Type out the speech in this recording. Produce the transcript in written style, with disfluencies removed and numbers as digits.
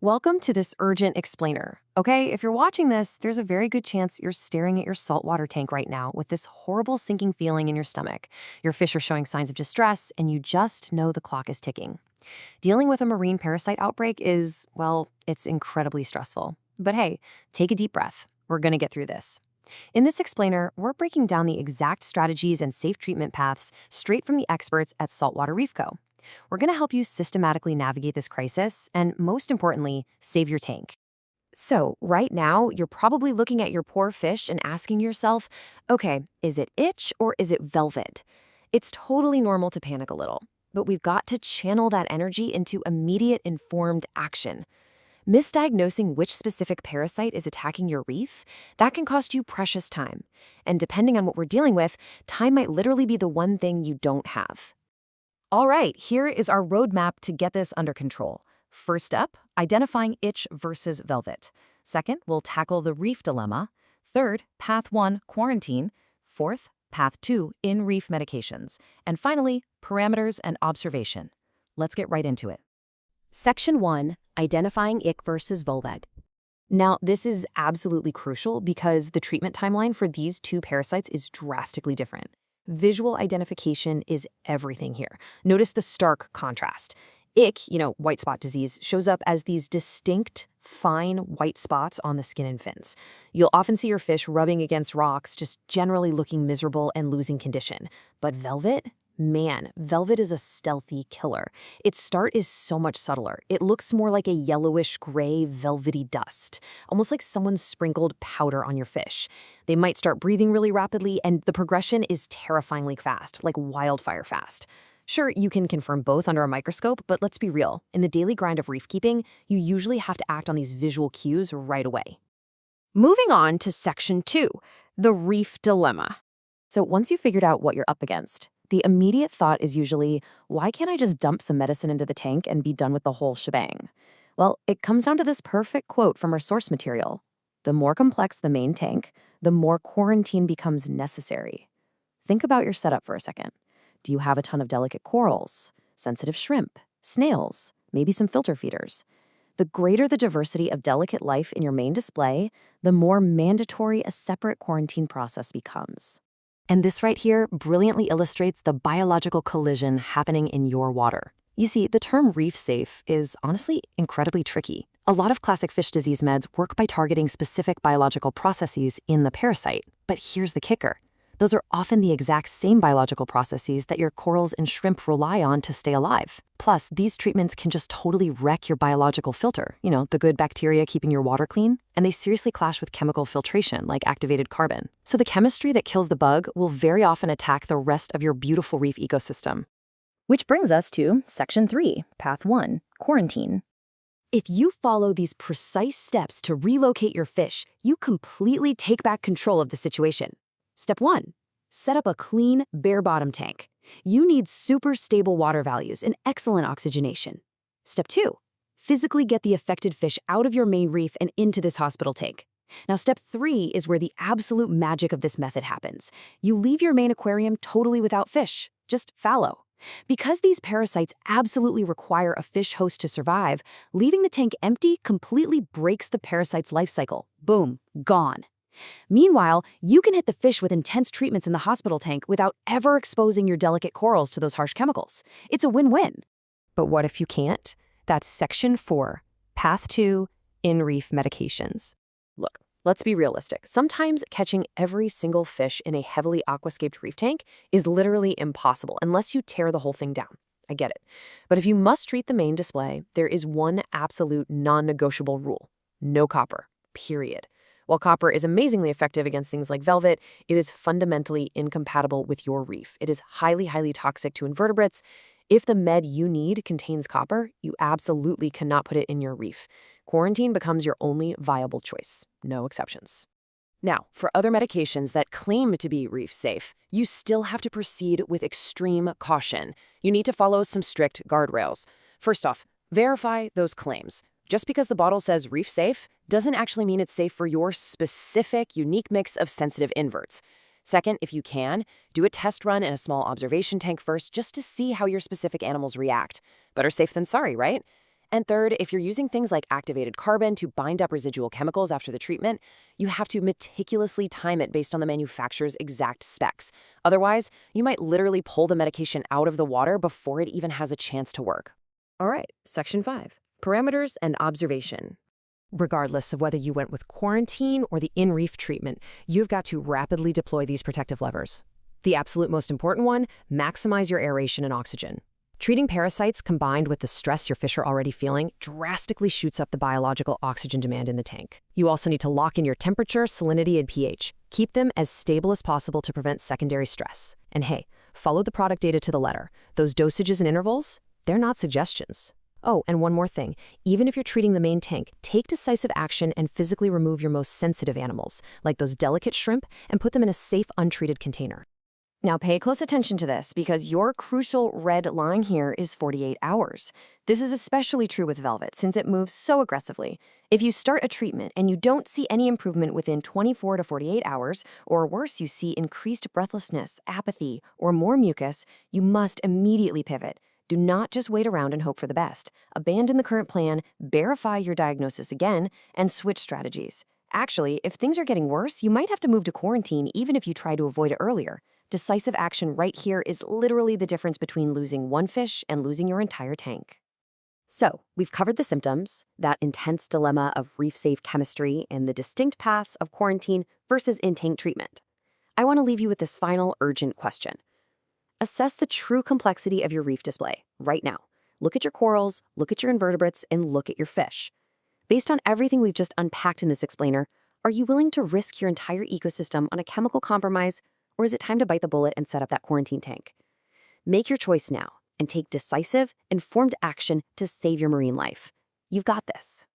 Welcome to this urgent explainer. Okay, if you're watching this, there's a very good chance you're staring at your saltwater tank right now with this horrible sinking feeling in your stomach. Your fish are showing signs of distress, and you just know the clock is ticking. Dealing with a marine parasite outbreak is, well, it's incredibly stressful. But hey, take a deep breath. We're going to get through this. In this explainer, we're breaking down the exact strategies and safe treatment paths straight from the experts at Saltwater Reef Co. We're going to help you systematically navigate this crisis and, most importantly, save your tank. So, right now, you're probably looking at your poor fish and asking yourself, okay, is it itch or is it velvet? It's totally normal to panic a little, but we've got to channel that energy into immediate informed action. Misdiagnosing which specific parasite is attacking your reef, that can cost you precious time. And depending on what we're dealing with, time might literally be the one thing you don't have. All right, here is our roadmap to get this under control. First up, identifying itch versus velvet. Second, we'll tackle the reef dilemma. Third, path 1, quarantine. Fourth, path 2, in-reef medications. And finally, parameters and observation. Let's get right into it. Section 1, identifying ick versus volvag. Now, this is absolutely crucial because the treatment timeline for these two parasites is drastically different. Visual identification is everything here. Notice the stark contrast. Ick, white spot disease, shows up as these distinct, fine white spots on the skin and fins. You'll often see your fish rubbing against rocks, just generally looking miserable and losing condition. But velvet? Man, velvet is a stealthy killer. Its start is so much subtler. It looks more like a yellowish gray velvety dust, almost like someone sprinkled powder on your fish. They might start breathing really rapidly, and the progression is terrifyingly fast, like wildfire fast. Sure, you can confirm both under a microscope, but let's be real. In the daily grind of reef keeping, you usually have to act on these visual cues right away. Moving on to Section 2, the reef dilemma. So once you've figured out what you're up against, the immediate thought is usually, why can't I just dump some medicine into the tank and be done with the whole shebang? Well, it comes down to this perfect quote from our source material. The more complex the main tank, the more quarantine becomes necessary. Think about your setup for a second. Do you have a ton of delicate corals, sensitive shrimp, snails, maybe some filter feeders? The greater the diversity of delicate life in your main display, the more mandatory a separate quarantine process becomes. And this right here brilliantly illustrates the biological collision happening in your water. You see, the term reef safe is honestly incredibly tricky. A lot of classic fish disease meds work by targeting specific biological processes in the parasite. But here's the kicker. Those are often the exact same biological processes that your corals and shrimp rely on to stay alive. Plus, these treatments can just totally wreck your biological filter, the good bacteria keeping your water clean, and they seriously clash with chemical filtration like activated carbon. So the chemistry that kills the bug will very often attack the rest of your beautiful reef ecosystem. Which brings us to Section 3, Path 1, quarantine. If you follow these precise steps to relocate your fish, you completely take back control of the situation. Step 1. Set up a clean, bare-bottom tank. You need super stable water values and excellent oxygenation. Step 2. Physically get the affected fish out of your main reef and into this hospital tank. Now, Step 3 is where the absolute magic of this method happens. You leave your main aquarium totally without fish, just fallow. Because these parasites absolutely require a fish host to survive, leaving the tank empty completely breaks the parasite's life cycle. Boom, gone. Meanwhile, you can hit the fish with intense treatments in the hospital tank without ever exposing your delicate corals to those harsh chemicals. It's a win-win. But what if you can't? That's Section 4, Path 2, in-reef medications. Look, let's be realistic. Sometimes catching every single fish in a heavily aquascaped reef tank is literally impossible unless you tear the whole thing down. I get it. But if you must treat the main display, there is one absolute non-negotiable rule. No copper, period. While copper is amazingly effective against things like velvet, it is fundamentally incompatible with your reef. It is highly, highly toxic to invertebrates. If the med you need contains copper, you absolutely cannot put it in your reef. Quarantine becomes your only viable choice. No exceptions. Now, for other medications that claim to be reef safe, you still have to proceed with extreme caution. You need to follow some strict guardrails. First off, verify those claims. Just because the bottle says reef safe doesn't actually mean it's safe for your specific, unique mix of sensitive inverts. Second, if you can, do a test run in a small observation tank first just to see how your specific animals react. Better safe than sorry, right? And third, if you're using things like activated carbon to bind up residual chemicals after the treatment, you have to meticulously time it based on the manufacturer's exact specs. Otherwise, you might literally pull the medication out of the water before it even has a chance to work. All right, Section 5, parameters and observation. Regardless of whether you went with quarantine or the in-reef treatment, you've got to rapidly deploy these protective levers. The absolute most important one, maximize your aeration and oxygen. Treating parasites combined with the stress your fish are already feeling drastically shoots up the biological oxygen demand in the tank. You also need to lock in your temperature, salinity, and pH. Keep them as stable as possible to prevent secondary stress. And hey, follow the product data to the letter. Those dosages and intervals, they're not suggestions. Oh, and one more thing. Even if you're treating the main tank, take decisive action and physically remove your most sensitive animals, like those delicate shrimp, and put them in a safe, untreated container. Now pay close attention to this because your crucial red line here is 48 hours. This is especially true with velvet since it moves so aggressively. If you start a treatment and you don't see any improvement within 24 to 48 hours, or worse, you see increased breathlessness, apathy, or more mucus, you must immediately pivot. Do not just wait around and hope for the best. Abandon the current plan, verify your diagnosis again, and switch strategies. Actually, if things are getting worse, you might have to move to quarantine even if you try to avoid it earlier. Decisive action right here is literally the difference between losing one fish and losing your entire tank. So, we've covered the symptoms, that intense dilemma of reef-safe chemistry, and the distinct paths of quarantine versus in-tank treatment. I want to leave you with this final urgent question. Assess the true complexity of your reef display right now. Look at your corals, look at your invertebrates, and look at your fish. Based on everything we've just unpacked in this explainer, are you willing to risk your entire ecosystem on a chemical compromise, or is it time to bite the bullet and set up that quarantine tank? Make your choice now and take decisive, informed action to save your marine life. You've got this.